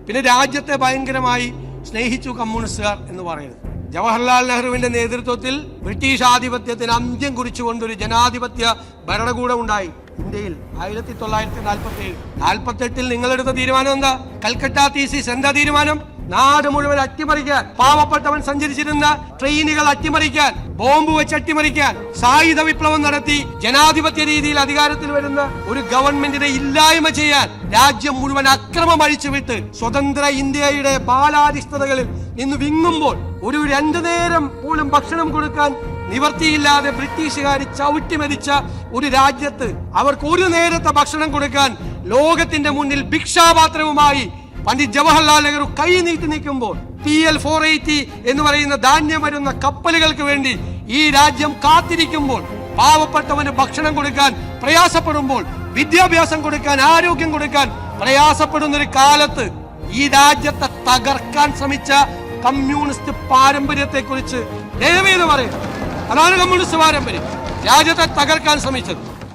പിന്നെ രാജ്യത്തെ ഭയങ്കരമായി സ്നേഹിച്ചു കമ്മ്യൂണിസ്റ്റുകാർ എന്ന് പറയുന്നത്. ജവഹർലാൽ നെഹ്റുവിന്റെ നേതൃത്വത്തിൽ ബ്രിട്ടീഷ് ആധിപത്യത്തിന് അന്ത്യം കുറിച്ചുകൊണ്ടൊരു ജനാധിപത്യ ഭരണകൂടം ഉണ്ടായി ഇന്ത്യയിൽ 1947-48. നിങ്ങളെടുത്ത തീരുമാനം എന്താ? കൽക്കട്ട തീസിസ് എന്താ തീരുമാനം? നാട് മുഴുവൻ അട്ടിമറിക്കാൻ, പാവപ്പെട്ടവൻ സഞ്ചരിച്ചിരുന്ന ട്രെയിനുകൾ അട്ടിമറിക്കാൻ, ബോംബ് വെച്ച് അട്ടിമറിക്കാൻ, സായുധ വിപ്ലവം നടത്തി ജനാധിപത്യ രീതിയിൽ അധികാരത്തിൽ വരുന്ന ഒരു ഗവൺമെന്റിനെ ഇല്ലായ്മ ചെയ്യാൻ രാജ്യം മുഴുവൻ അക്രമം അഴിച്ചുവിട്ട് സ്വതന്ത്ര ഇന്ത്യയുടെ ബാലാരിഷ്ടതകളിൽ നിന്ന് വിങ്ങുമ്പോൾ ഒരു 2 നേരം പോലും ഭക്ഷണം കൊടുക്കാൻ നിവർത്തിയില്ലാതെ ബ്രിട്ടീഷുകാർ ചവിട്ടിമരിച്ച ഒരു രാജ്യത്ത് അവർക്ക് ഒരു നേരത്തെ ഭക്ഷണം കൊടുക്കാൻ ലോകത്തിന്റെ മുന്നിൽ ഭിക്ഷാപാത്രവുമായി പണ്ഡിറ്റ് ജവഹർലാൽ നെഹ്റു കൈ നീട്ടി നിൽക്കുമ്പോൾ PL-480 എന്ന് പറയുന്ന ധാന്യം വരുന്ന കപ്പലുകൾക്ക് വേണ്ടി ഈ രാജ്യം കാത്തിരിക്കുമ്പോൾ, പാവപ്പെട്ടവന് ഭക്ഷണം കൊടുക്കാൻ പ്രയാസപ്പെടുമ്പോൾ, വിദ്യാഭ്യാസം കൊടുക്കാൻ, ആരോഗ്യം കൊടുക്കാൻ പ്രയാസപ്പെടുന്ന ഒരു കാലത്ത് ഈ രാജ്യത്തെ തകർക്കാൻ ശ്രമിച്ച കമ്മ്യൂണിസ്റ്റ് പാരമ്പര്യത്തെ കുറിച്ച് ദയവേത് പറയുക. അതാണ് കമ്മ്യൂണിസ്റ്റ് പാരമ്പര്യം, രാജ്യത്തെ തകർക്കാൻ ശ്രമിച്ചത്.